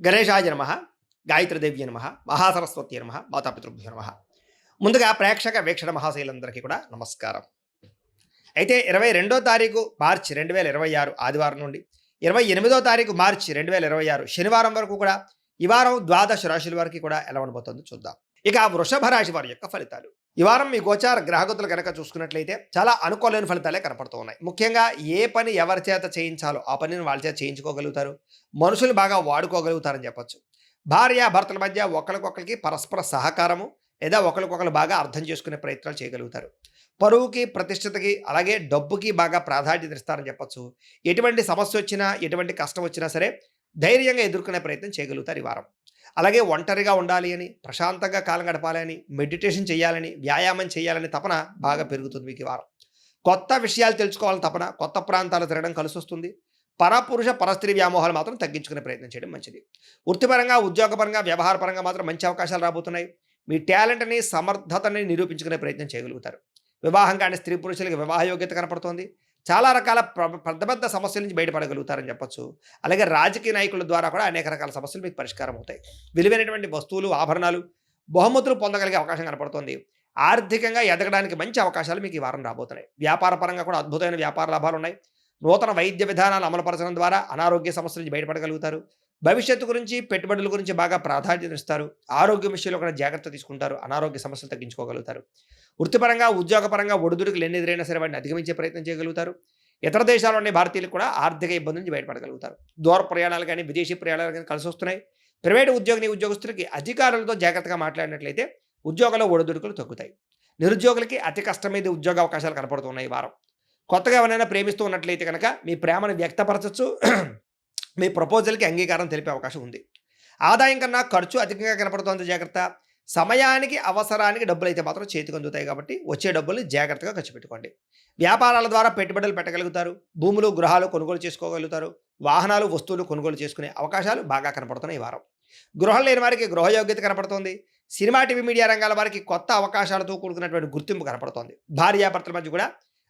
గణేశాయ నమ, గాయత్రీదేవ్య నమ, మహాసరస్వతి నమ, మాతాపితృభ్యో నమ. ముందుగా ప్రేక్షక వీక్షణ మహాశైలందరికీ కూడా నమస్కారం. అయితే 22వ తారీఖు మార్చి 2026 ఆదివారం నుండి 28వ తారీఖు మార్చి 2026 శనివారం వరకు కూడా ఈ వారం ద్వాదశ రాశుల వారికి కూడా ఎలా ఉండబోతుందో చూద్దాం. ఇక వృషభ రాశి వారి యొక్క ఫలితాలు. ఈ వారం మీ గోచార గ్రహగతులు కనుక చూసుకున్నట్లయితే చాలా అనుకూలమైన ఫలితాలే కనపడుతూ ఉన్నాయి. ముఖ్యంగా ఏ పని ఎవరి చేత చేయించాలో ఆ పనిని వాళ్ళ చేత చేయించుకోగలుగుతారు. మనుషులు బాగా వాడుకోగలుగుతారని చెప్పొచ్చు. భార్య భర్తల మధ్య ఒకరికొకరికి పరస్పర సహకారము లేదా ఒకరికొకరు బాగా అర్థం చేసుకునే ప్రయత్నాలు చేయగలుగుతారు. పరువుకి ప్రతిష్టతకి అలాగే డబ్బుకి బాగా ప్రాధాన్యత ఇస్తారని చెప్పొచ్చు. ఎటువంటి సమస్య వచ్చినా ఎటువంటి కష్టం వచ్చినా సరే ధైర్యంగా ఎదుర్కొనే ప్రయత్నం చేయగలుగుతారు ఈ వారం. అలాగే ఒంటరిగా ఉండాలి అని, ప్రశాంతంగా కాలం గడపాలని, మెడిటేషన్ చేయాలని, వ్యాయామం చేయాలని తపన బాగా పెరుగుతుంది మీకు ఈ వారం. కొత్త విషయాలు తెలుసుకోవాలని తపన, కొత్త ప్రాంతాలు తిరగడం కలిసి వస్తుంది. పరపురుష పరస్త్రీ వ్యామోహాలు మాత్రం తగ్గించుకునే ప్రయత్నం చేయడం మంచిది. వృత్తిపరంగా, ఉద్యోగపరంగా, వ్యవహారపరంగా మాత్రం మంచి అవకాశాలు రాబోతున్నాయి. మీ టాలెంట్ని, సమర్థతని నిరూపించుకునే ప్రయత్నం చేయగలుగుతారు. వివాహం కాని స్త్రీ పురుషులకి వివాహ యోగ్యత కనపడుతోంది. చాలా రకాల పెద్ద పెద్ద సమస్యల నుంచి బయటపడగలుగుతారని చెప్పొచ్చు. అలాగే రాజకీయ నాయకుల ద్వారా కూడా అనేక రకాల సమస్యలు మీకు పరిష్కారం అవుతాయి. విలువైనటువంటి వస్తువులు, ఆభరణాలు, బహుమతులు పొందగలిగే అవకాశం కనపడుతోంది. ఆర్థికంగా ఎదగడానికి మంచి అవకాశాలు మీకు ఈ వారం రాబోతున్నాయి. వ్యాపార పరంగా కూడా అద్భుతమైన వ్యాపార లాభాలు ఉన్నాయి. నూతన వైద్య విధానాలు అమలుపరచడం ద్వారా అనారోగ్య సమస్యల నుంచి బయటపడగలుగుతారు. భవిష్యత్తు గురించి, పెట్టుబడుల గురించి బాగా ప్రాధాన్యత ఇస్తారు. ఆరోగ్యం విషయంలో కూడా జాగ్రత్త తీసుకుంటారు. అనారోగ్య సమస్యలు తగ్గించుకోగలుగుతారు. వృత్తిపరంగా, ఉద్యోగపరంగా ఒడిదుడుకులు ఎన్ని ఎదురైనా సరే వాటిని అధిగమించే ప్రయత్నం చేయగలుగుతారు. ఇతర దేశాల్లో ఉండే భారతీయులకు కూడా ఆర్థిక ఇబ్బంది నుంచి బయటపడగలుగుతారు. దూర ప్రయాణాలు కానీ, విదేశీ ప్రయాణాలు కానీ కలిసి వస్తున్నాయి. ప్రైవేటు ఉద్యోగస్తులకి అధికారులతో జాగ్రత్తగా మాట్లాడినట్లయితే ఉద్యోగంలో ఒడిదుడుకులు తగ్గుతాయి. నిరుద్యోగులకి అతి కష్టం మీద ఉద్యోగ అవకాశాలు కనపడుతున్నాయి ఈ వారం. కొత్తగా ఎవరైనా ప్రేమిస్తూ ఉన్నట్లయితే కనుక మీ ప్రేమను వ్యక్తపరచచ్చు. మీ ప్రపోజల్కి అంగీకారం తెలిపే అవకాశం ఉంది. ఆదాయం కన్నా ఖర్చు అధికంగా కనపడుతోంది, జాగ్రత్త. సమయానికి, అవసరానికి డబ్బులు అయితే మాత్రం చేతికి అందుతాయి కాబట్టి వచ్చే డబ్బుల్ని జాగ్రత్తగా ఖర్చు పెట్టుకోండి. వ్యాపారాల ద్వారా పెట్టుబడులు పెట్టగలుగుతారు. భూములు, గృహాలు కొనుగోలు చేసుకోగలుగుతారు. వాహనాలు, వస్తువులు కొనుగోలు చేసుకునే అవకాశాలు బాగా కనపడుతున్నాయి ఈ వారం. గృహం లేని వారికి గృహయోగ్యత కనపడుతోంది. సినిమా, టీవీ, మీడియా రంగాల వారికి కొత్త అవకాశాలతో కూడుకున్నటువంటి గుర్తింపు కనపడుతోంది. భార్యాభర్తల మధ్య కూడా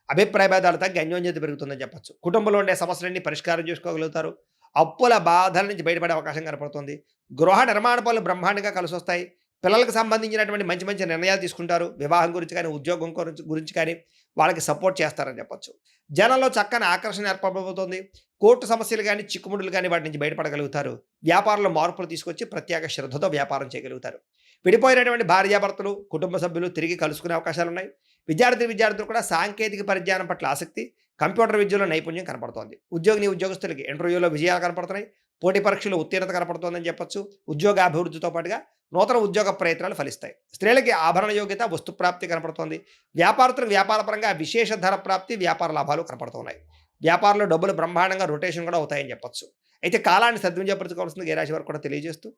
అభిప్రాయ భేదాలు తగ్గి అన్యోన్యత పెరుగుతుందని చెప్పొచ్చు. కుటుంబంలో ఉండే సమస్యలన్నీ పరిష్కారం చేసుకోగలుగుతారు. అప్పుల బాధల నుంచి బయటపడే అవకాశం కనపడుతుంది. గృహ నిర్మాణ పనులు బ్రహ్మాండంగా కలిసి వస్తాయి. పిల్లలకు సంబంధించినటువంటి మంచి మంచి నిర్ణయాలు తీసుకుంటారు. వివాహం గురించి కానీ, ఉద్యోగం గురించి కానీ వాళ్ళకి సపోర్ట్ చేస్తారని చెప్పొచ్చు. జనంలో చక్కని ఆకర్షణ ఏర్పడబోతోంది. కోర్టు సమస్యలు కానీ, చిక్కుముడులు కానీ వాటి నుంచి బయటపడగలుగుతారు. వ్యాపారంలో మార్పులు తీసుకొచ్చి ప్రత్యేక శ్రద్ధతో వ్యాపారం చేయగలుగుతారు. విడిపోయినటువంటి భార్యాభర్తలు, కుటుంబ సభ్యులు తిరిగి కలుసుకునే అవకాశాలు ఉన్నాయి. విద్యార్థులు కూడా సాంకేతిక పరిజ్ఞానం పట్ల ఆసక్తి, కంప్యూటర్ విద్యలో నైపుణ్యం కనపడుతోంది. ఉద్యోగస్తులకి ఇంటర్వ్యూలో విజయాలు కనపడుతున్నాయి. పోటీ పరీక్షలో ఉత్తీర్ణత కనపడుతోందని చెప్పొచ్చు. ఉద్యోగాభివృద్ధితో పాటుగా నూతన ఉద్యోగ ప్రయత్నాలు ఫలిస్తాయి. స్త్రీలకి ఆభరణ యోగ్యత, వస్తు ప్రాప్తి కనపడుతోంది. వ్యాపారస్తులకు వ్యాపారపరంగా విశేష ధర ప్రాప్తి, వ్యాపార లాభాలు కనపడుతున్నాయి. వ్యాపారంలో డబ్బులు బ్రహ్మాండంగా రొటేషన్ కూడా అవుతాయని చెప్పొచ్చు. అయితే కాలాన్ని సద్వినియోగపరచుకోవాల్సింది ఏ రాశి వారు కూడా తెలియజేస్తూ